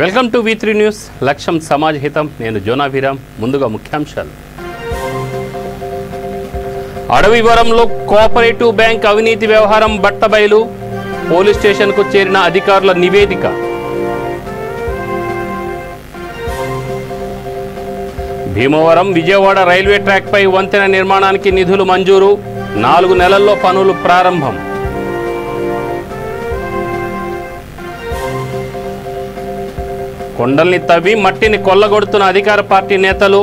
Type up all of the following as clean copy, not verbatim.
Welcome to V3 news. లక్ష్యం సమాజ హితం. నేను జోనాభిరామ్. ముందుగా ముఖ్యాంశాలు. అడవివరంలో కోఆపరేటివ్ బ్యాంక్ అవినీతి వ్యవహారం బట్టబయలు. పోలీస్ స్టేషన్కు చేరిన అధికారుల నివేదిక. భీమవరం విజయవాడ రైల్వే ట్రాక్పై వంతెన నిర్మాణానికి నిధులు మంజూరు. 4 నెలల్లో పనులు ప్రారంభం. కొండల్ని తవ్వి మట్టిని కొల్లగొడుతున్న అధికార పార్టీ నేతలు.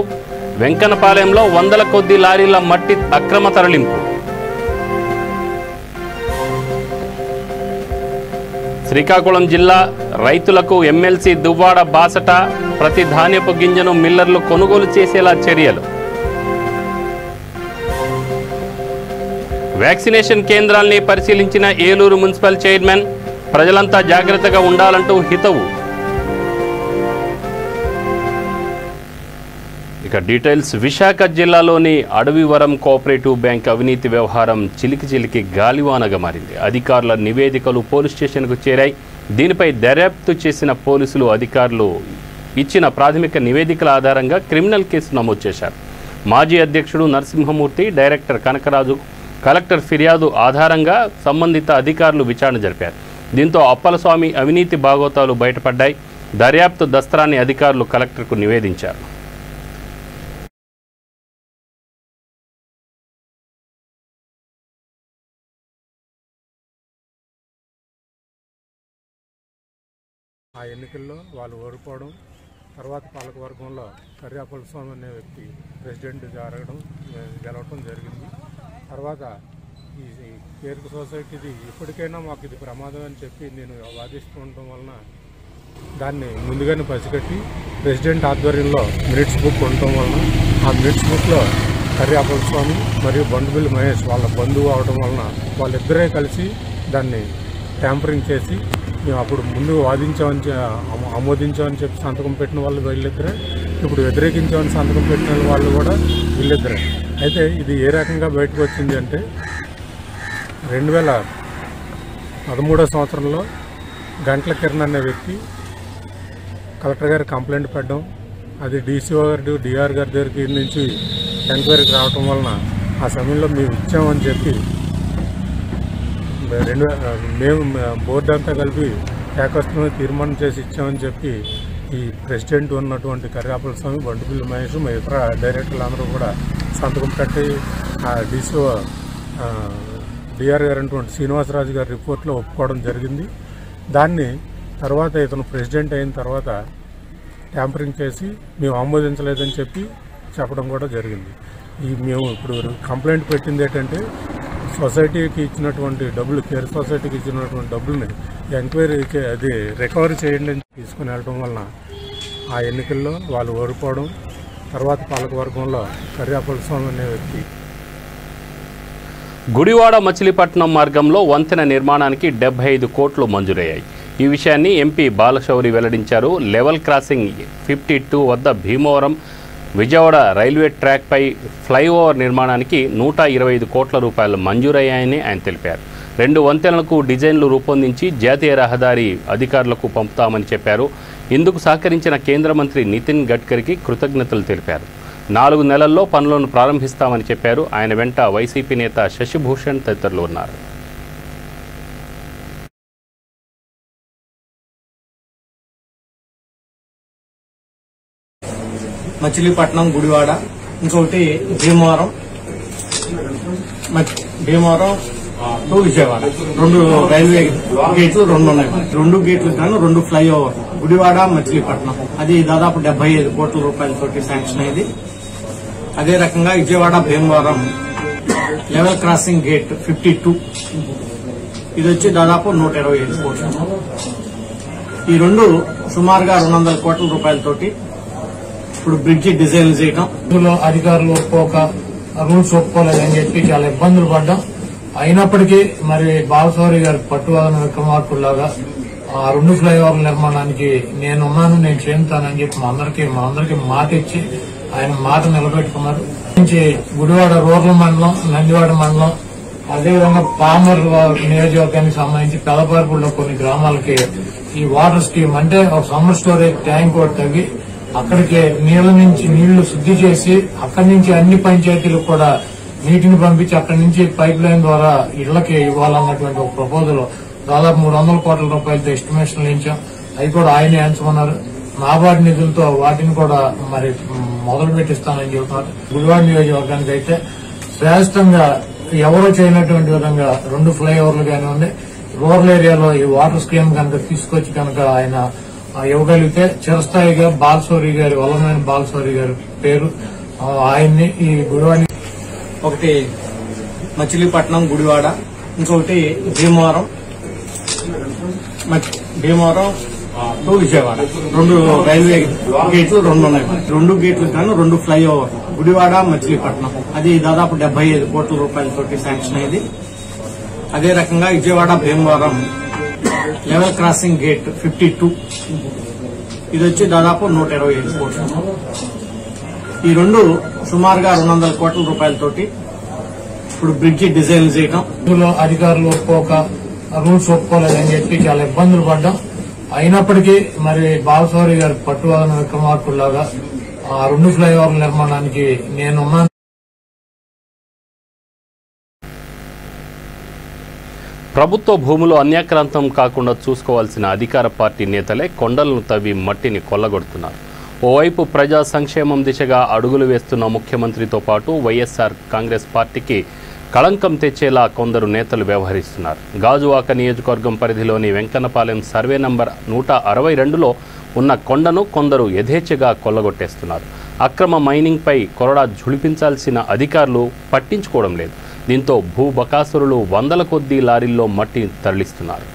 వెంకన్నపాలెంలో 100ల కొద్ది లారీల మట్టి అక్రమ తరలింపు. శ్రీకాకుళం జిల్లా రైతులకు ఎమ్మెల్సీ దువ్వాడ బాసట. ప్రతి ధాన్యపు గింజను మిల్లర్లు కొనుగోలు చేసేలా చర్యలు. వ్యాక్సినేషన్ కేంద్రాల్ని పరిశీలించిన ఏలూరు మున్సిపల్ చైర్మన్. ప్రజలంతా జాగ్రత్తగా ఉండాలంటూ హితవు. ఇక డీటెయిల్స్. విశాఖ జిల్లాలోని అడవివరం కోఆపరేటివ్ బ్యాంక్ అవినీతి వ్యవహారం చిలికి గాలివానగా మారింది. అధికారుల నివేదికలు పోలీస్ స్టేషన్కు చేరాయి. దీనిపై దర్యాప్తు చేసిన పోలీసులు అధికారులు ఇచ్చిన ప్రాథమిక నివేదికల ఆధారంగా క్రిమినల్ కేసు నమోదు చేశారు. మాజీ అధ్యక్షుడు నరసింహమూర్తి, డైరెక్టర్ కనకరాజు, కలెక్టర్ ఫిర్యాదు ఆధారంగా సంబంధిత అధికారులు విచారణ జరిపారు. దీంతో అప్పలస్వామి అవినీతి భాగోతాలు బయటపడ్డాయి. దర్యాప్తు దస్త్రాన్ని అధికారులు కలెక్టర్కు నివేదించారు. ఆ ఎన్నికల్లో వాళ్ళు ఓడిపోవడం, తర్వాత పాలకవర్గంలో కర్రీ అప్పలస్వామి అనే వ్యక్తి ప్రెసిడెంట్ గెలవటం జరిగింది. తర్వాత ఈ కేర్కు సొసైటీది ఇప్పటికైనా మాకు ఇది ప్రమాదం అని చెప్పి నేను వాదిస్తూ ఉండటం వలన దాన్ని ముందుగానే పసిగట్టి ప్రెసిడెంట్ ఆధ్వర్యంలో మినిట్స్ బుక్ ఉండటం వలన ఆ మినిట్స్ బుక్లో కర్రీ అప్పలస్వామి మరియు బండుబిల్లి మహేష్ వాళ్ళ బంధువు అవడం వలన వాళ్ళిద్దరే కలిసి దాన్ని ట్యాంపరింగ్ చేసి మేము అప్పుడు ముందు ఆమోదించామని చెప్పి సంతకం పెట్టిన వాళ్ళు వీళ్ళిద్దరే, ఇప్పుడు వ్యతిరేకించామని సంతకం పెట్టిన వాళ్ళు కూడా వీళ్ళిద్దరే. అయితే ఇది ఏ రకంగా బయటకు వచ్చింది అంటే 2013 సంవత్సరంలో గంట్ల కిరణ్ అనే వ్యక్తి కలెక్టర్ గారికి కంప్లైంట్ పెట్టడం, అది DCO గారు DR గారి దగ్గరికి నుంచి ఎంక్వైరీకి రావటం వలన ఆ సమయంలో మేము ఇచ్చామని చెప్పి మేము బోర్డు అంతా కలిపి ఏకస్వంగా తీర్మానం చేసి ఇచ్చామని చెప్పి ఈ ప్రెసిడెంట్ ఉన్నటువంటి కర్రీ అప్పలస్వామి, బండుబిల్లి మహేష్, ఇతర డైరెక్టర్లు అందరూ కూడా సంతకం పెట్టి ఆ DCO DR గారు అటువంటి శ్రీనివాసరాజు గారి రిపోర్ట్లో ఒప్పుకోవడం జరిగింది. దాన్ని తర్వాత ఇతను ప్రెసిడెంట్ అయిన తర్వాత ట్యాంపరింగ్ చేసి మేము ఆమోదించలేదని చెప్పి చెప్పడం కూడా జరిగింది. మేము ఇప్పుడు కంప్లైంట్ పెట్టింది ఏంటంటే సొసైటీకి ఇచ్చినటువంటి డబ్బులు, కేర్ సొసైటీకి ఇచ్చినటువంటి డబ్బుల్ని ఎంక్వైరీ అది రికవరీ చేయండి అని తీసుకుని వెళ్ళడం వలన ఆ ఎన్నికల్లో వాళ్ళు ఓడిపోవడం, తర్వాత పాలకవర్గంలో కర్రీ అప్పలస్వామి అనే వ్యక్తి. గుడివాడ మచిలీపట్నం మార్గంలో వంతెన నిర్మాణానికి 75 కోట్లు మంజూరయ్యాయి. ఈ విషయాన్ని ఎంపీ బాలశౌరి వెల్లడించారు. లెవెల్ క్రాసింగ్ 52 వద్ద భీమవరం విజయవాడ రైల్వే ట్రాక్పై ఫ్లైఓవర్ నిర్మాణానికి 125 కోట్ల రూపాయలు మంజూరయ్యాయని ఆయన తెలిపారు. 2 వంతెనలకు డిజైన్లు రూపొందించి జాతీయ రహదారి అధికారులకు పంపుతామని చెప్పారు. ఇందుకు సహకరించిన కేంద్ర మంత్రి నితిన్ గడ్కరీకి కృతజ్ఞతలు తెలిపారు. 4 నెలల్లో పనులను ప్రారంభిస్తామని చెప్పారు. ఆయన వెంట వైసీపీ నేత శశిభూషణ్ తదితరులు ఉన్నారు. మచిలీపట్నం, గుడివాడ, ఇంకొకటి భీమవరం టు విజయవాడ 2 రైల్వే గేట్లు 2 ఉన్నాయి. 2 గేట్లు కానీ 2 ఫ్లైఓవర్ గుడివాడ మచిలీపట్నం, అది దాదాపు 75 కోట్ల రూపాయలతోటి శాంక్షన్ అయింది. అదే రకంగా Vijayawada Bhimavaram level crossing gate 52, ఇది వచ్చి దాదాపు 125 కోట్లు. ఈ 2 సుమారుగా 200 కోట్ల రూపాయలతోటి ఇప్పుడు బ్రిడ్జి డిజైన్ చేయడం. ఇందులో అధికారులు రూల్స్ ఒప్పుకోలేదని చెప్పి చాలా ఇబ్బందులు పడ్డాం. అయినప్పటికీ మరి బాలశౌరి గారికి పట్టువదన విక్రమార్కుల్లాగా ఆ 2 ఫ్లైఓవర్ల నిర్మాణానికి నేనున్నాను, నేను చేస్తానని చెప్పి మా అందరికీ మాట ఇచ్చి ఆయన మాట నిలబెట్టుకున్నారు. గుడివాడ రూరల్ మండలం, నందివాడ మండలం, అదేవిధంగా పామర్ నియోజకవర్గానికి సంబంధించి పెదపర్పుల్లో కొన్ని గ్రామాలకి ఈ వాటర్ స్కీమ్ అంటే ఒక సమ్మర్ స్టోరేజ్ ట్యాంక్ ఒకటి తవ్వి అక్కడికి నీళ్లు శుద్ధి చేసి అక్కడి నుంచి అన్ని పంచాయతీలకు కూడా నీటిని పంపించి అక్కడి నుంచి పైప్ లైన్ ద్వారా ఇళ్లకి ఇవ్వాలన్నటువంటి ఒక ప్రపోజల్ దాదాపు 300 కోట్ల రూపాయలతో ఎస్టిమేషన్లు ఇచ్చాం. అవి కూడా ఆయనే ఎంచుకున్నారు. నాబార్డు నిధులతో వాటిని కూడా మరి మొదలు పెట్టిస్తానని చెబుతున్నారు. గుడివాడ నియోజకవర్గానికి అయితే శ్రేష్టంగా ఎవరో చేయనటువంటి విధంగా 2 ఫ్లైఓవర్లు కానివ్వండి, రూరల్ ఏరియాలో ఈ వాటర్ స్కీమ్ కనుక తీసుకొచ్చి కనుక ఆయన ఇవ్వగలిగితే చిరస్థాయిగా బాలశౌరి గారి వల్లమైన బాలశౌరి గారి పేరు ఆయన్ని ఈ గుడివాడ ఒకటి మచిలీపట్నం గుడివాడ, ఇంకొకటి భీమవరం టు విజయవాడ 2 రైల్వే గేట్లు 2 ఉన్నాయి. 2 గేట్లు కానీ 2 ఫ్లైఓవర్ గుడివాడ మచిలీపట్నం అది దాదాపు 75 కోట్ల రూపాయలతోటి శాంక్షన్ అయింది. అదే రకంగా Vijayawada Bhimavaram level crossing gate 52 ఇది వచ్చి దాదాపు 125 కోట్లు. ఈ 2 సుమారుగా 200 కోట్ల రూపాయలతోటి ఇప్పుడు బ్రిడ్జి డిజైన్ చేయడం. ఇందులో అధికారులు రూల్స్ ఒప్పుకోలేదని చెప్పి చాలా ఇబ్బందులు పడ్డాం. అయినప్పటికీ మరి బాలశౌరి గారి పట్టువదన విక్రమార్కుల్లాగా ఆ 2 ఫ్లైఓవర్ల నిర్మాణానికి నేనున్నాను. ప్రభుత్వ భూములు అన్యాక్రాంతం కాకుండా చూసుకోవాల్సిన అధికార పార్టీ నేతలే కొండలను తవ్వి మట్టిని కొల్లగొడుతున్నారు. ఓవైపు ప్రజా సంక్షేమం దిశగా అడుగులు వేస్తున్న ముఖ్యమంత్రితో పాటు వైఎస్ఆర్ కాంగ్రెస్ పార్టీకి కళంకం తెచ్చేలా కొందరు నేతలు వ్యవహరిస్తున్నారు. గాజువాక నియోజకవర్గం పరిధిలోని వెంకన్నపాలెం సర్వే నంబర్ 162లో ఉన్న కొండను కొందరు యథేచ్ఛగా కొల్లగొట్టేస్తున్నారు. అక్రమ మైనింగ్పై కొరడా ఝుళిపించాల్సిన అధికారులు పట్టించుకోవడం లేదు. దీంతో భూబకాసురులు 100ల కొద్దీ లారీల్లో మట్టి తరలిస్తున్నారు.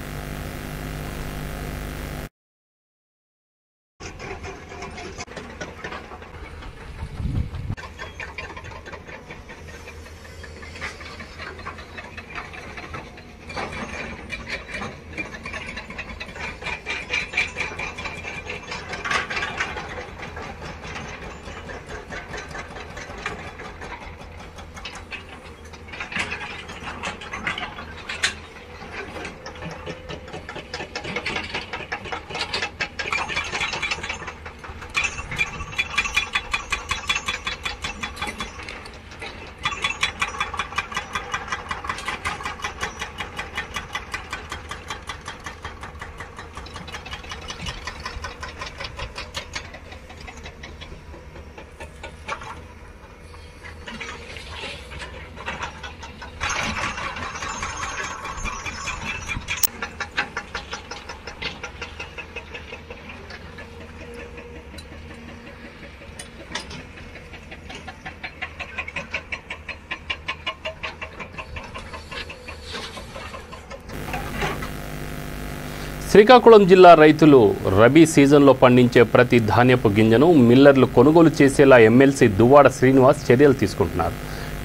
శ్రీకాకుళం జిల్లా రైతులు రబీ సీజన్లో పండించే ప్రతి ధాన్యపు గింజను మిల్లర్లు కొనుగోలు చేసేలా ఎమ్మెల్సీ దువ్వాడ శ్రీనివాస్ చర్యలు తీసుకుంటున్నారు.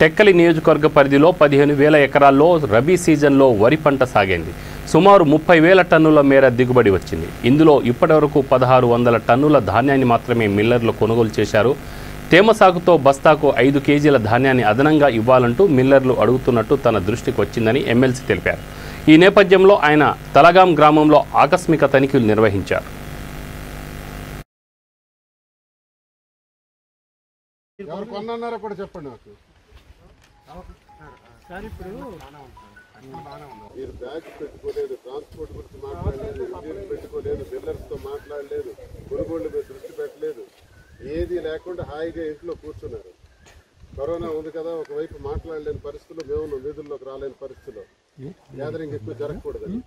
టెక్కలి నియోజకవర్గ పరిధిలో 15,000 ఎకరాల్లో రబీ సీజన్లో వరి పంట సాగింది. సుమారు 30,000 టన్నుల మేర దిగుబడి వచ్చింది. ఇందులో ఇప్పటివరకు 1,600 టన్నుల ధాన్యాన్ని మాత్రమే మిల్లర్లు కొనుగోలు చేశారు. తేమ సాగుతో బస్తాకు 5 కేజీల ధాన్యాన్ని అదనంగా ఇవ్వాలంటూ మిల్లర్లు అడుగుతున్నట్టు తన దృష్టికి వచ్చిందని ఎమ్మెల్సీ తెలిపారు. ఈ నేపథ్యంలో ఆయన తలగాం గ్రామంలో ఆకస్మిక తనిఖీలు నిర్వహించారు. మీరు బ్యాగ్ పెట్టుకోలేదు, ట్రాన్స్పోర్ట్ గురించి మాట్లాడలేదు, ఇంజనీర్ పెట్టుకోలేదు, బిల్లర్స్ తో మాట్లాడలేదు, కొనుగోళ్ల మీద దృష్టి పెట్టలేదు, ఏది లేకుండా హాయిగా ఇంట్లో కూర్చున్నారు. కరోనా ఉంది కదా, ఒకవైపు మాట్లాడలేని పరిస్థితుల్లో మేము నిధుల్లోకి రాలేని పరిస్థితుల్లో గ్యాదరింగ్ ఎక్కువ జరగకూడదని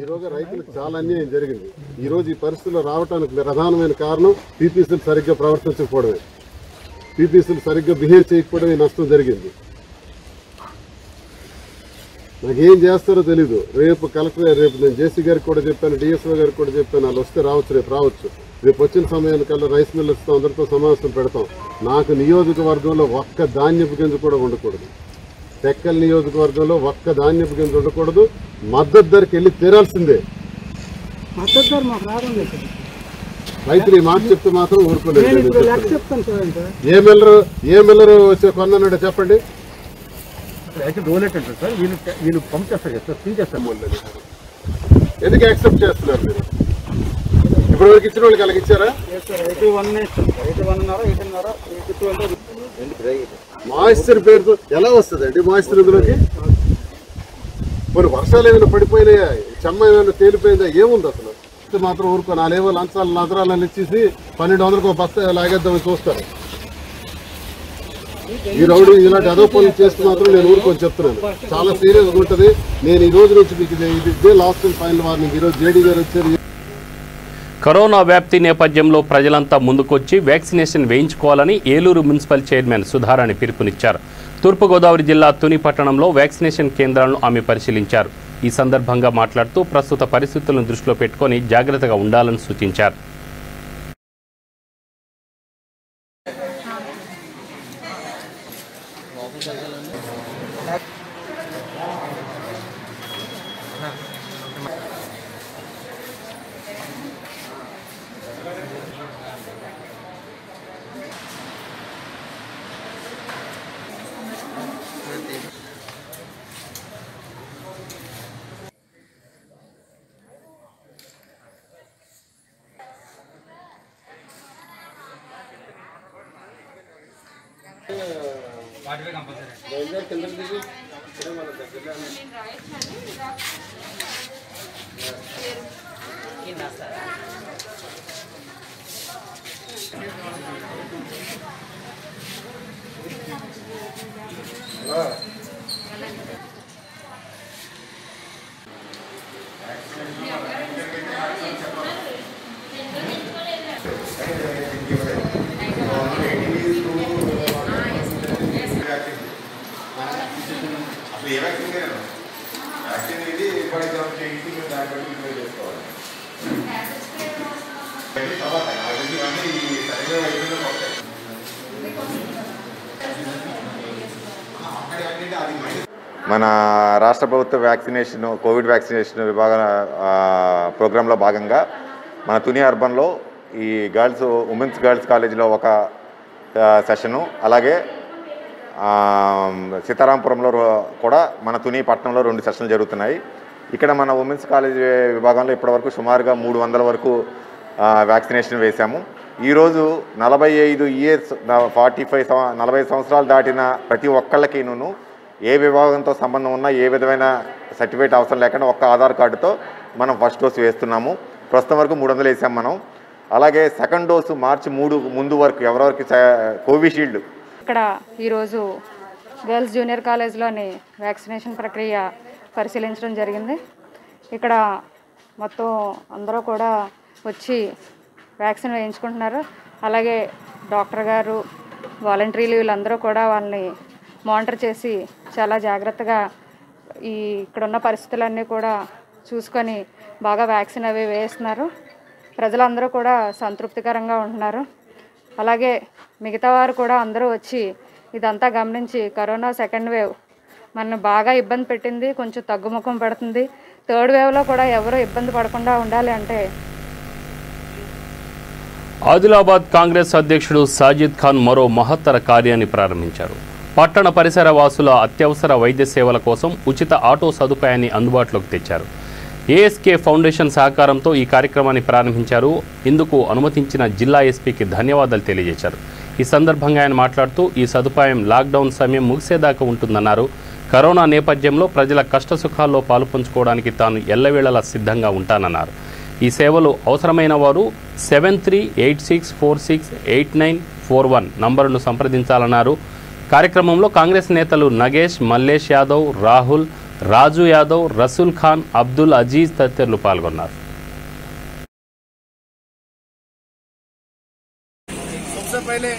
ఈ రోజు రైతులకు చాలా అన్యాయం జరిగింది. ఈ రోజు ఈ పరిస్థితుల్లో రావడానికి ప్రధానమైన కారణం పీపీసీలు సరిగ్గా ప్రవర్తించకపోవడమే, పీపీసీలు సరిగ్గా బిహేవ్ చేయకపోవడమే నష్టం జరిగింది. నాకేం చేస్తారో తెలీదు. రేపు కలెక్టర్, రేపు నేను జేసీ గారికి కూడా చెప్పాను, డిఎస్ఓ గారికి కూడా చెప్పాను, వాళ్ళు వస్తే రావచ్చు, రేపు రావచ్చు. రేపు వచ్చిన సమయానికల్లా రైస్ మిల్లర్స్తో అందరితో సమావేశం పెడతాం. నాకు నియోజకవర్గంలో ఒక్క ధాన్యపు గింజ కూడా ఉండకూడదు. టెక్కల్ నియోజకవర్గంలో ఒక్క ధాన్యపు గింజ ఉండకూడదు. మద్దతు ధరకి వెళ్ళి తీరాల్సిందే. రైతులు ఈ మాట చెప్తే మాత్రం ఊరుకోలేదు. ఏ మిల్లరు వచ్చి కొన్నాడో చెప్పండి. యాక్చువల్ రోల్ ఏంటంటే సార్ వీళ్ళు పంప్ చేస్తారు కదా సార్, ఫిల్ చేస్తారు. ఎందుకు యాక్సెప్ట్ చేస్తున్నారు మీరు? ఇప్పటివరకు ఇచ్చిన వాళ్ళకి అలాగ ఇచ్చారా? మాయిశ్చర్ పేరుతో ఎలా వస్తుందండి మాయిశ్చర్ ఇందులోకి? కొన్ని వర్షాలు ఏమైనా పడిపోయినాయా, చెమ్మ ఏమైనా తేలిపోయిందా, ఏముంది అసలు? మాత్రం ఊరుకో నాలేవో లంచాలు నదరాలని ఇచ్చేసి 1200 బస్తా లాగేద్దామని చూస్తారు. ఈ రౌడీ ఇలాంటి అదో పనులు చేస్తూ మాత్రం నేను ఊరుకొని చెప్తున్నాను. చాలా సీరియస్గా ఉంటుంది. నేను ఈ రోజు నుంచి మీకు ఇదే లాస్ట్ అండ్ ఫైనల్ వార్నింగ్. ఈరోజు జేడీ గారు వచ్చారు. కరోనా వ్యాప్తి నేపథ్యంలో ప్రజలంతా ముందుకొచ్చి వ్యాక్సినేషన్ వేయించుకోవాలని ఏలూరు మున్సిపల్ చైర్మన్ సుధారాణి పిలుపునిచ్చారు. తూర్పుగోదావరి జిల్లా తుని పట్టణంలో వ్యాక్సినేషన్ కేంద్రాలను ఆమె పరిశీలించారు. ఈ సందర్భంగా మాట్లాడుతూ ప్రస్తుత పరిస్థితులను దృష్టిలో పెట్టుకుని జాగ్రత్తగా ఉండాలని సూచించారు. మన రాష్ట్ర ప్రభుత్వ వ్యాక్సినేషన్ కోవిడ్ వ్యాక్సినేషన్ విభాగ ప్రోగ్రాంలో భాగంగా మన తుని అర్బన్లో ఈ ఉమెన్స్ గర్ల్స్ కాలేజీలో ఒక సెషను, అలాగే సీతారాంపురంలో కూడా మన తుని పట్టణంలో 2 సెషన్లు జరుగుతున్నాయి. ఇక్కడ మన ఉమెన్స్ కాలేజీ విభాగంలో ఇప్పటివరకు సుమారుగా 300 వరకు వ్యాక్సినేషన్ వేశాము. ఈరోజు 45 ఇయర్స్ 40 సంవత్సరాలు దాటిన ప్రతి ఒక్కళ్ళకిను ఏ విభాగంతో సంబంధం ఉన్నా ఏ విధమైన సర్టిఫికేట్ అవసరం లేకుండా ఒక్క ఆధార్ కార్డుతో మనం ఫస్ట్ డోసు వేస్తున్నాము. ప్రస్తుతం వరకు 300 వేసాం మనం. అలాగే సెకండ్ డోసు మార్చి 3 ముందు వరకు ఎవరెవరికి కోవిషీల్డ్. ఇక్కడ ఈరోజు గర్ల్స్ జూనియర్ కాలేజ్లోని వ్యాక్సినేషన్ ప్రక్రియ పరిశీలించడం జరిగింది. ఇక్కడ మొత్తం అందరూ కూడా వచ్చి వ్యాక్సిన్ వేయించుకుంటున్నారు. అలాగే డాక్టర్ గారు, వాలంటీర్లు వీళ్ళందరూ కూడా వాళ్ళని మానిటర్ చేసి చాలా జాగ్రత్తగా ఇక్కడున్న పరిస్థితులన్నీ కూడా చూసుకొని బాగా వ్యాక్సిన్ అవి వేస్తున్నారు. ప్రజలందరూ కూడా సంతృప్తికరంగా ఉంటున్నారు. అలాగే మిగతా వారు కూడా అందరూ వచ్చి ఇదంతా గమనించి కరోనా సెకండ్ వేవ్ మనల్ని బాగా ఇబ్బంది పెట్టింది, కొంచెం తగ్గుముఖం పడుతుంది. థర్డ్ వేవ్లో కూడా ఎవరూ ఇబ్బంది పడకుండా ఉండాలి అంటే ఆదిలాబాద్ కాంగ్రెస్ అధ్యక్షుడు సాజిద్ ఖాన్ మరో మహత్తర కార్యాన్ని ప్రారంభించారు. పట్టణ పరిసర వాసుల అత్యవసర వైద్య సేవల కోసం ఉచిత ఆటో సదుపాయాన్ని అందుబాటులోకి తెచ్చారు. ఏఎస్కే ఫౌండేషన్ సహకారంతో ఈ కార్యక్రమాన్ని ప్రారంభించారు. ఇందుకు అనుమతించిన జిల్లా ఎస్పీకి ధన్యవాదాలు తెలియజేశారు. ఈ సందర్భంగా ఆయన మాట్లాడుతూ ఈ సదుపాయం లాక్డౌన్ సమయం ముగిసేదాకా ఉంటుందన్నారు. కరోనా నేపథ్యంలో ప్రజల కష్టసుఖాల్లో పాలుపంచుకోవడానికి తాను ఎల్లవేళలా సిద్ధంగా ఉంటానన్నారు. ఈ సేవలు అవసరమైన వారు 7386468941 నంబరును సంప్రదించాలన్నారు. కార్యక్రమంలో కాంగ్రెస్ నేతలు నగేష్, మల్లేష్ యాదవ్, రాహుల్, రాజు యాదవ్, రసూల్ ఖాన్, అబ్దుల్ అజీజ్ తదితరులు పాల్గొన్నారు. सबसे पहले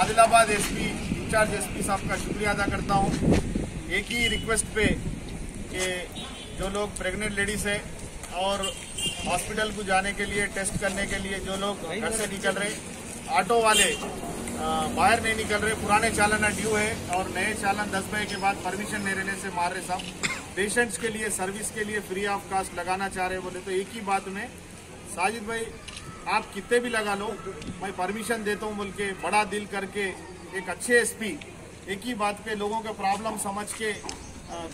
आदिलाबाद एसपी इंचार्ज एसपी साहब का शुक्रिया अदा करता हूं। एक ही रिक्वेस्ट पे कि जो लोग प्रेग्नेंट लेडीज है और हॉस्पिटल को जाने के लिए टेस्ट करने के लिए जो लोग घर से निकल रहे, ऑटो वाले बाहर नहीं निकल रहे, पुराने चालान ड्यू है और नए चालान 10 बजे के बाद परमिशन नहीं रहने से मार रहे साहब। पेशेंट्स के लिए सर्विस के लिए फ्री ऑफ कास्ट लगाना चाह रहे बोले तो एक ही बात में साजिद भाई आप कितने भी लगा लो, मैं परमिशन देता हूँ बोल के बड़ा दिल करके एक अच्छे एसपी एक ही बात पे लोगों का प्रॉब्लम समझ के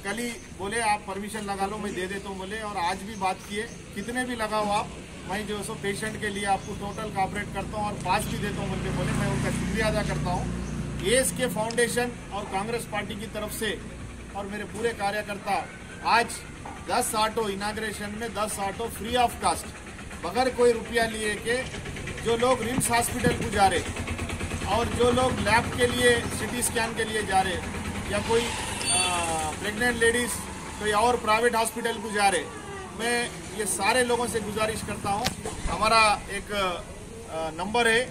कल ही बोले आप परमिशन लगा लो, मैं दे देता हूँ बोले, और आज भी बात किए कितने भी लगाओ आप, मैं जो सो पेशेंट के लिए आपको टोटल कॉपरेट करता हूँ और पास भी देता हूँ बोले, मैं उनका शुक्रिया अदा करता हूँ। एएसके फाउंडेशन और कांग्रेस पार्टी की तरफ से और मेरे पूरे कार्यकर्ता आज 10 ऑटो इनाग्रेशन में 10 ऑटो फ्री ऑफ कास्ट बगैर कोई रुपया लिए के जो लोग रिम्स हॉस्पिटल को जा रहे और जो लोग लैब के लिए सिटी स्कैन के लिए जा रहे या कोई प्रेग्नेंट लेडीज कोई और प्राइवेट हॉस्पिटल को जा रहे, मैं ये सारे लोगों से गुजारिश करता हूँ। हमारा एक नंबर है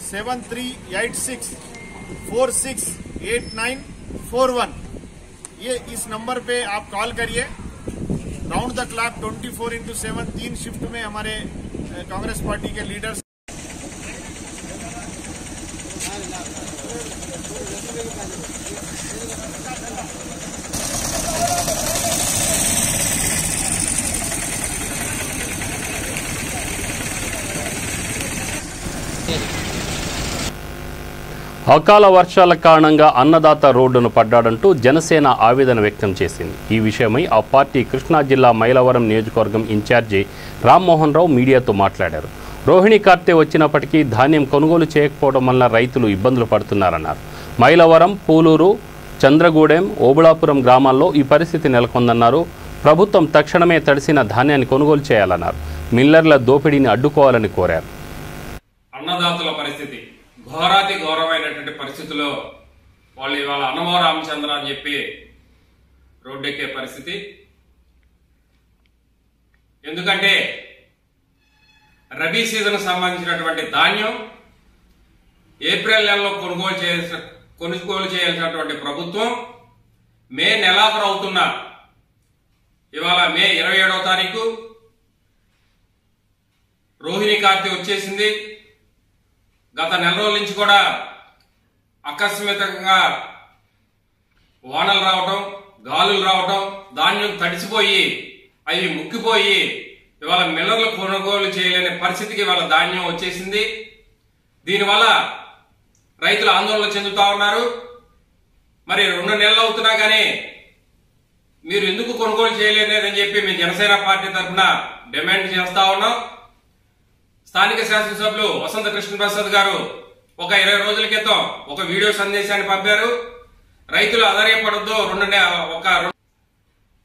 7386468941, ये इस नंबर पे आप कॉल करिए। राउंड द क्लॉक 24/7 3 शिफ्ट में हमारे कांग्रेस पार्टी के लीडर्स అకాల వర్షాల కారణంగా అన్నదాత రోడ్డును పడ్డాడంటూ జనసేన ఆవేదన వ్యక్తం చేసింది. ఈ విషయమై ఆ పార్టీ కృష్ణా జిల్లా మైలవరం నియోజకవర్గం ఇన్ఛార్జి రామ్మోహన్ రావు మీడియాతో మాట్లాడారు. రోహిణి కార్తె వచ్చినప్పటికీ ధాన్యం కొనుగోలు చేయకపోవడం వల్ల రైతులు ఇబ్బందులు పడుతున్నారన్నారు. మైలవరం, పూలూరు, చంద్రగూడెం, ఓబుళాపురం గ్రామాల్లో ఈ పరిస్థితి నెలకొందన్నారు. ప్రభుత్వం తక్షణమే తడిసిన ధాన్యాన్ని కొనుగోలు చేయాలన్నారు. మిల్లర్ల దోపిడీని అడ్డుకోవాలని కోరారు. అన్నదాతల పరిస్థితి ఘోరాతి ఘోరమైనటువంటి పరిస్థితుల్లో వాళ్ళు ఇవాళ అన్నమో రామచంద్ర అని చెప్పి రోడ్డెక్కే పరిస్థితి. ఎందుకంటే రబీ సీజన్ సంబంధించినటువంటి ధాన్యం ఏప్రిల్ నెలలో కొనుగోలు చేయాల్సినటువంటి ప్రభుత్వం మే నెలాఖరు అవుతున్నా ఇవాళ మే 27వ తారీఖు రోహిణి కార్తె వచ్చేసింది. గత నెల రోజుల నుంచి కూడా ఆకస్మికంగా వానలు రావటం, గాలులు రావటం, ధాన్యం తడిసిపోయి అవి ముక్కిపోయి ఇవాళ మిల్లర్లు కొనుగోలు చేయలేని పరిస్థితికి ఇవాళ ధాన్యం వచ్చేసింది. దీనివల్ల రైతులు ఆందోళన చెందుతా ఉన్నారు. మరి 2 నెలలు అవుతున్నా కానీ మీరు ఎందుకు కొనుగోలు చేయలేదని చెప్పి మేము జనసేన పార్టీ తరఫున డిమాండ్ చేస్తా ఉన్నాం. స్థానిక శాసనసభ్యులు వసంత కృష్ణ ప్రసాద్ గారు ఒక 20 రోజుల క్రితం ఒక వీడియో సందేశాన్ని పంపారు. రైతులు ఆధారపడద్దు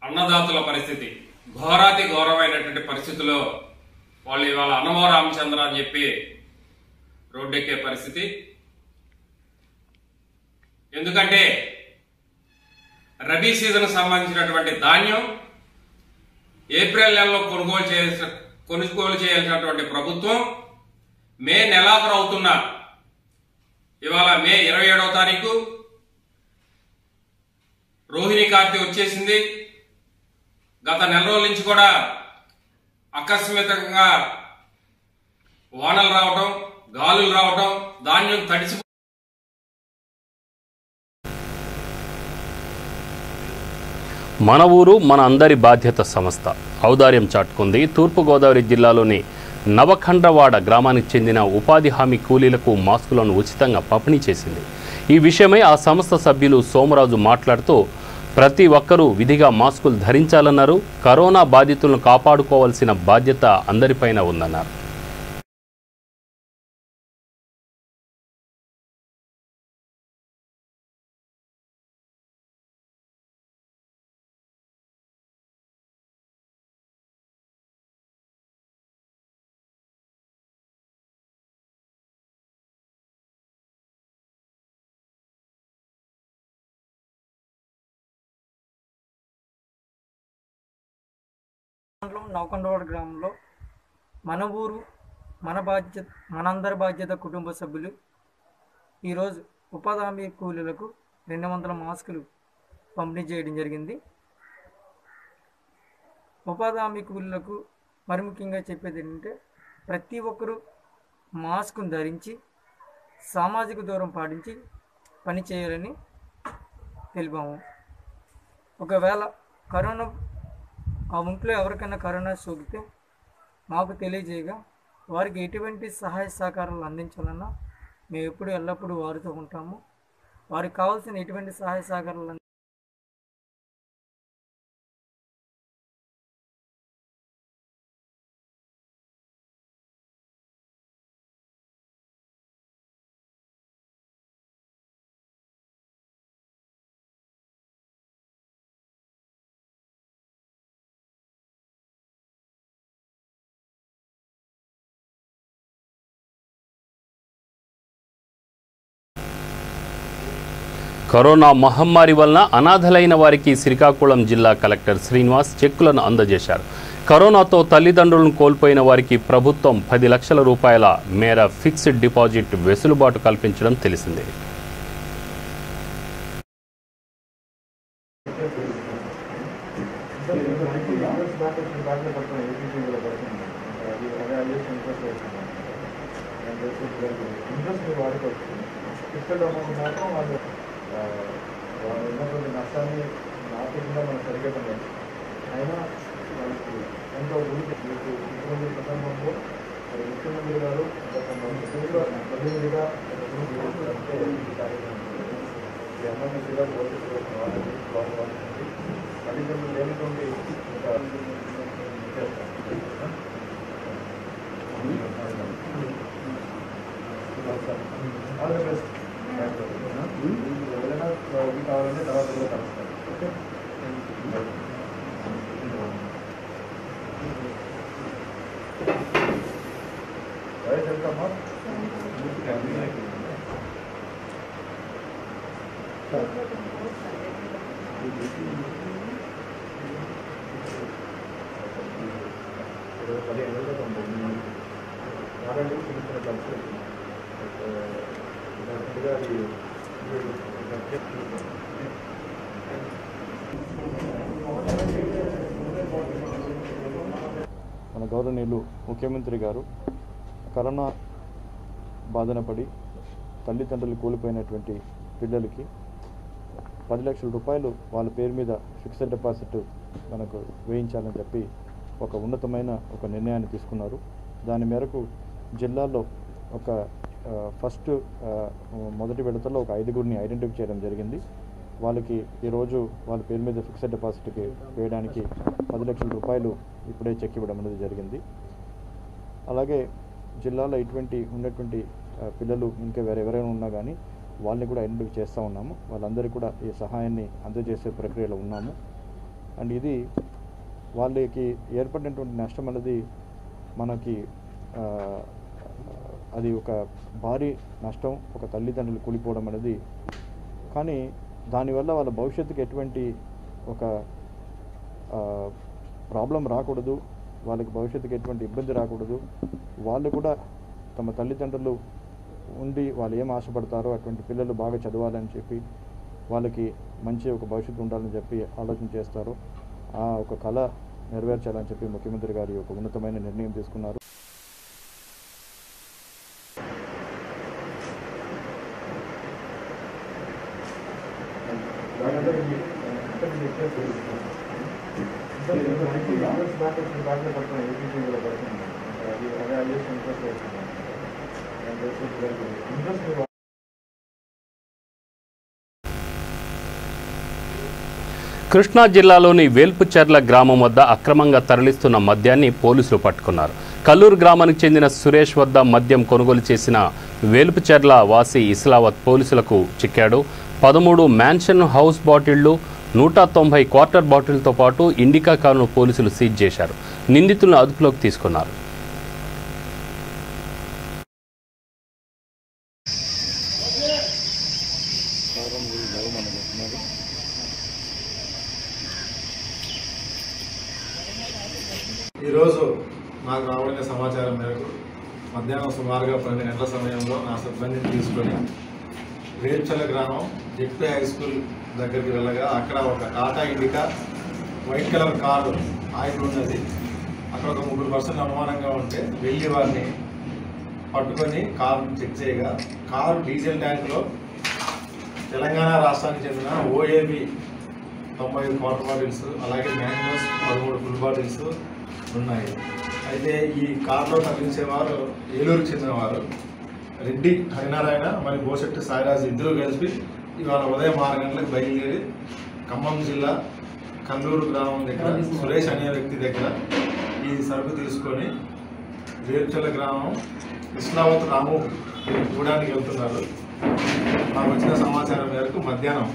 అన్నదాతల పరిస్థితి ఘోరాతి ఘోరమైనటువంటి పరిస్థితుల్లో వాళ్ళు ఇవాళ అన్నమో రామచంద్ర అని చెప్పి రోడ్డెక్కే పరిస్థితి. ఎందుకంటే రబీ సీజన్ సంబంధించినటువంటి ధాన్యం ఏప్రిల్ నెలలో కొనుగోలు చేయాల్సినటువంటి ప్రభుత్వం మే నెలాఖరు అవుతున్నా ఇవాళ మే 27వ తారీఖు రోహిణి కార్తె వచ్చేసింది. గత నెల రోజుల నుంచి కూడా ఆకస్మికంగా వానలు రావటం, గాలులు రావటం, ధాన్యం తడిసి మన ఊరు మన అందరి బాధ్యత సంస్థ ఔదార్యం చాటుకుంది. తూర్పుగోదావరి జిల్లాలోని నవఖండ్రవాడ గ్రామానికి చెందిన ఉపాధి హామీ కూలీలకు మాస్కులను ఉచితంగా పంపిణీ చేసింది. ఈ విషయమై ఆ సంస్థ సభ్యులు సోమరాజు మాట్లాడుతూ ప్రతి ఒక్కరూ విధిగా మాస్కులు ధరించాలన్నారు. కరోనా బాధితులను కాపాడుకోవాల్సిన బాధ్యత అందరిపైన ఉందన్నారు. నవకొండవాడ గ్రామంలో మన ఊరు మనందరి బాధ్యత కుటుంబ సభ్యులు ఈరోజు ఉపాధి హామీ కూలీలకు 200 మాస్కులు పంపిణీ చేయడం జరిగింది. ఉపాధి హామీ కూలీలకు మరి ముఖ్యంగా చెప్పేది ఏంటంటే ప్రతి ఒక్కరూ మాస్కును ధరించి సామాజిక దూరం పాటించి పని చేయాలని తెలిపాము. ఒకవేళ కరోనా ఆ ఇంట్లో ఎవరికైనా కరోనా సోకితే మాకు తెలియజేయగా వారికి ఎటువంటి సహాయ సహకారాలు అందించాలన్నా మేము ఎప్పుడు ఎల్లప్పుడూ వారితో ఉంటాము. వారికి కావాల్సిన ఎటువంటి సహాయ సహకారాలు కరోనా మహమ్మారి వలన అనాథలైన వారికి శ్రీకాకుళం జిల్లా కలెక్టర్ శ్రీనివాస్ చెక్కులను అందజేశారు. కరోనాతో తల్లిదండ్రులను కోల్పోయిన వారికి ప్రభుత్వం 10 లక్షల రూపాయల మేర ఫిక్స్డ్ డిపాజిట్ వెసులుబాటు కల్పించడం తెలిసిందే. ఉన్నటువంటి నష్టాన్ని ఆర్థికంగా మనం సరిగట్టలేదు. అయినా వాళ్ళకి ఎంతో మీకు ముఖ్యమంత్రి ప్రసంగంలో మరి ముఖ్యమంత్రి గారు ప్రతినిధిగా ఈ అమ్మగా పోలీసులు వాళ్ళని తల్లిదండ్రులు లేనటువంటి ఆల్ ది బెస్ట్. ఏదైనా ఇది కావాలంటే తర్వాత కూడా కలుస్తాను. ఓకే, వయసు ఎంతమ్మా? మన గౌరవనీయులు ముఖ్యమంత్రి గారు కరోనా బాధన పడి తల్లిదండ్రులు కోల్పోయినటువంటి పిల్లలకి 10 లక్షల రూపాయలు వాళ్ళ పేరు మీద ఫిక్స్డ్ డిపాజిట్ మనకు వేయించాలని చెప్పి ఒక ఉన్నతమైన ఒక నిర్ణయాన్ని తీసుకున్నారు. దాని మేరకు జిల్లాలో ఒక మొదటి విడతలో ఒక 5గురిని ఐడెంటిఫై చేయడం జరిగింది. వాళ్ళకి ఈరోజు వాళ్ళ పేరు మీద ఫిక్స్డ్ డిపాజిట్కి వేయడానికి 10 లక్షల రూపాయలు ఇప్పుడే చెక్ ఇవ్వడం అనేది జరిగింది. అలాగే జిల్లాలో ఉన్నటువంటి పిల్లలు ఇంకా ఎవరైనా ఉన్నా కానీ వాళ్ళని కూడా ఐడెంటిఫై చేస్తూ ఉన్నాము. వాళ్ళందరికీ కూడా ఈ సహాయాన్ని అందజేసే ప్రక్రియలో ఉన్నాము. అండ్ ఇది వాళ్ళకి ఏర్పడినటువంటి నష్టం అనేది మనకి అది ఒక భారీ నష్టం, ఒక తల్లిదండ్రులు కూలిపోవడం అనేది. కానీ దానివల్ల వాళ్ళ భవిష్యత్తుకి ఎటువంటి ఒక ప్రాబ్లం రాకూడదు, వాళ్ళకి భవిష్యత్తుకి ఎటువంటి ఇబ్బంది రాకూడదు. వాళ్ళు కూడా తమ తల్లిదండ్రులు ఉండి వాళ్ళు ఏం ఆశపడతారో అటువంటి పిల్లలు బాగా చదవాలని చెప్పి వాళ్ళకి మంచి ఒక భవిష్యత్తు ఉండాలని చెప్పి ఆలోచన చేస్తారు. ఆ ఒక కళ నెరవేర్చాలని చెప్పి ముఖ్యమంత్రి గారి ఒక ఉన్నతమైన నిర్ణయం తీసుకున్నారు. కృష్ణా జిల్లాలోని వేల్పుచెర్ల గ్రామం వద్ద అక్రమంగా తరలిస్తున్న మద్యాన్ని పోలీసులు పట్టుకున్నారు. కల్లూరు గ్రామానికి చెందిన సురేష్ వద్ద మద్యం కొనుగోలు చేసిన వేల్పుచెర్ల వాసి ఇస్లావత్ పోలీసులకు చిక్కాడు. 13 మ్యాన్షన్ హౌస్ బాటిళ్లు, 190 క్వార్టర్ బాటిల్తో పాటు ఇండికా కారును పోలీసులు సీజ్ చేశారు. నిందితులను అదుపులోకి తీసుకున్నారు. ఈరోజు నాకు రాబడిన సమాచారం మేరకు మధ్యాహ్నం సుమారుగా 12 గంటల సమయంలో నా సిబ్బందిని తీసుకొని వేల్చెర్ల గ్రామం జెడ్పీ హై స్కూల్ దగ్గరికి వెళ్ళగా అక్కడ ఒక Tata indica white colour car ఆగి ఉన్నది. అక్కడ ఒక 3 పర్సన్లు అనుమానంగా ఉంటే వెళ్ళి వారిని పట్టుకొని కారును చెక్ చేయగా కారు డీజిల్ ట్యాంకులో తెలంగాణ రాష్ట్రానికి చెందిన ఓఏబి 95 క్వార్టర్ బాటిల్స్, అలాగే మ్యాంగోస్ 13 ఫుల్ బాటిల్స్ ఉన్నాయి. అయితే ఈ కారులో తరలించేవారు ఏలూరుకి చెందినవారు రెడ్డి హరినారాయణ మరియు బోసెట్టి సాయిరాజు ఇద్దరు కలిసి ఇవాళ ఉదయం 6 గంటలకు బయలుదేరి ఖమ్మం జిల్లా కల్లూరు గ్రామం దగ్గర సురేష్ అనే వ్యక్తి దగ్గర ఈ సరుకు తీసుకొని రేల్చల గ్రామం ఇస్లావత్ రాము గూడానికి వెళ్తున్నారు. మాకు వచ్చిన సమాచారం మేరకు మధ్యాహ్నం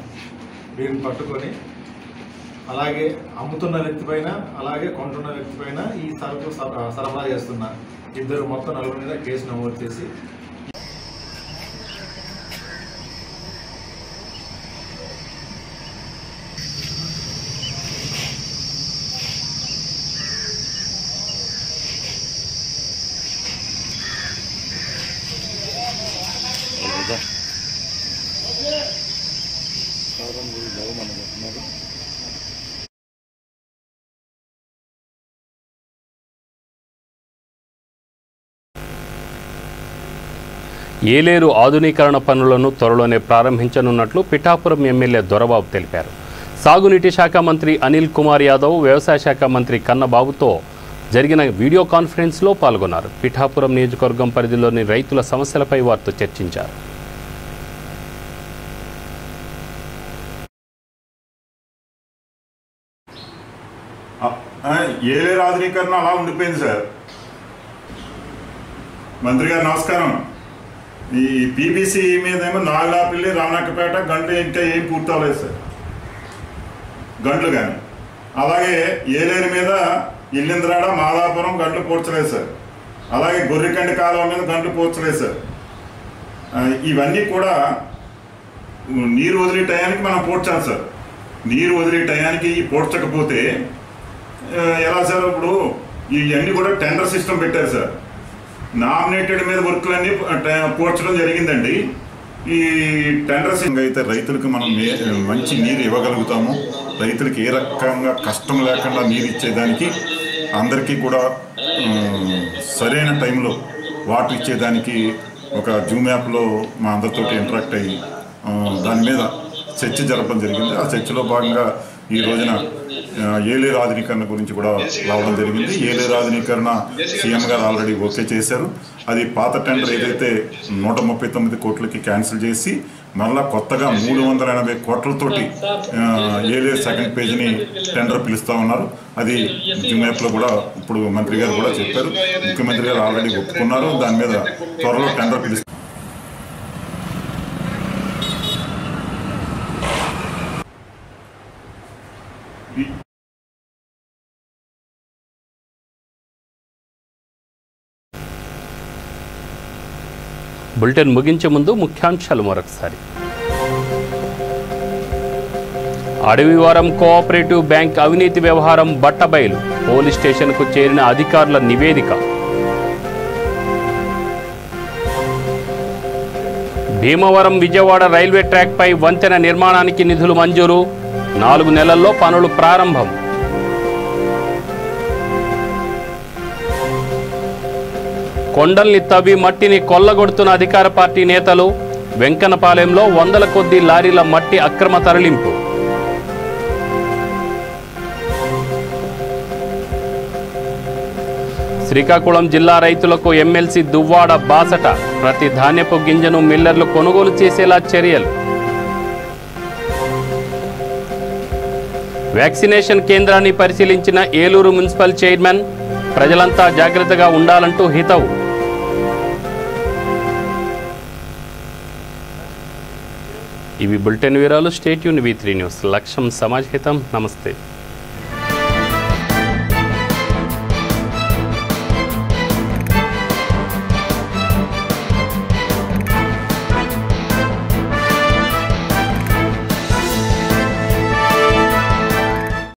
వీరిని పట్టుకొని అలాగే అమ్ముతున్న వ్యక్తి పైన అలాగే కొంటున్న వ్యక్తి పైన ఈ సరుకు సరఫరా చేస్తున్న ఇద్దరు మొత్తం 4 మీద కేసు నమోదు చేసి ఏలేరు ఆధునీకరణ పనులను త్వరలోనే ప్రారంభించనున్నట్లు పిఠాపురం ఎమ్మెల్యే దొరబాబు తెలిపారు. సాగునీటి శాఖ మంత్రి అనిల్ కుమార్ యాదవ్, వ్యవసాయ శాఖ మంత్రి కన్నబాబుతో జరిగిన వీడియో కాన్ఫరెన్స్లో పాల్గొన్నారు. పిఠాపురం నియోజకవర్గం పరిధిలోని రైతుల సమస్యలపై వారితో చర్చించారు. ఏలేరు ఆధునీకరణ అలా ఉండిపోయింది సార్. మంత్రి గారు నమస్కారం. ఈ పీబీసీ మీద ఏమో నాగలాపల్లి, రామనక్కపేట, గంటలు ఇంకా ఏం పూర్తి అవ్వలేదు సార్, గంటలు కానీ. అలాగే ఏలేరు మీద ఇల్లింద్రాడ, మాదాపురం గంటలు పూడ్చలేదు సార్. అలాగే గొర్రెకండి కాలువ మీద గంటలు పూడ్చలేదు సార్. ఇవన్నీ కూడా నీరు వదిలే టయానికి మనం పూడ్చాలి సార్. నీరు వదిలే టయానికి పూడ్చకపోతే ఎలా సార్? ఇప్పుడు ఇవన్నీ కూడా టెండర్ సిస్టమ్ పెట్టారు సార్. నామినేటెడ్ మీద వర్క్లన్నీ పూడ్చడం జరిగిందండి. ఈ టెండర్ సిస్టమ్ అయితే రైతులకు మనం మంచి నీరు ఇవ్వగలుగుతాము. రైతులకు ఏ రకంగా కష్టం లేకుండా నీరు ఇచ్చేదానికి, అందరికీ కూడా సరైన టైంలో వాటర్ ఇచ్చేదానికి ఒక జూమ్ యాప్లో మా అందరితో ఇంటరాక్ట్ అయ్యి దాని మీద చర్చ జరపడం జరిగింది. ఆ చర్చలో భాగంగా ఈ రోజున ఏలేరు ఆధునీకరణ గురించి కూడా రావడం జరిగింది. ఏలేరు ఆధునీకరణ సీఎం గారు ఆల్రెడీ ఓకే చేశారు. అది పాత టెండర్ ఏదైతే 139 కోట్లకి క్యాన్సిల్ చేసి మళ్ళా కొత్తగా 380 కోట్లతోటి ఏలేరు సెకండ్ పేజ్ని టెండర్ పిలుస్తూ ఉన్నారు. అది జూమ్ యాప్లో కూడా ఇప్పుడు మంత్రి గారు కూడా చెప్పారు. ముఖ్యమంత్రి గారు ఆల్రెడీ ఒప్పుకున్నారు. దాని మీద త్వరలో టెండర్ పిలుస్తారు. బులెటిన్ ముగించే ముందు ముఖ్యాంశాలు మరొకసారి. అడవివరం కోఆపరేటివ్ బ్యాంక్ అవినీతి వ్యవహారం బట్టబయలు, పోలీస్ స్టేషన్కు చేరిన అధికారుల నివేదిక. భీమవరం విజయవాడ రైల్వే ట్రాక్పై వంతెన నిర్మాణానికి నిధులు మంజూరు, 4 నెలల్లో పనులు ప్రారంభం. కొండల్ని తవ్వి మట్టిని కొల్లగొడుతున్న అధికార పార్టీ నేతలు, వెంకన్నపాలెంలో 100ల కొద్దీ లారీల మట్టి అక్రమ తరలింపు. శ్రీకాకుళం జిల్లా రైతులకు ఎమ్మెల్సీ దువ్వాడ బాసట, ప్రతి ధాన్యపు గింజను మిల్లర్లు కొనుగోలు చేసేలా చర్యలు. వ్యాక్సినేషన్ కేంద్రాన్ని పరిశీలించిన ఏలూరు మున్సిపల్ చైర్మన్, ప్రజలంతా జాగ్రత్తగా ఉండాలంటూ హితవు. ఇవి బులెటిన్ వివరాలు. Stay tune V3 news. లక్ష్యం సమాజ్ హితం. నమస్తే.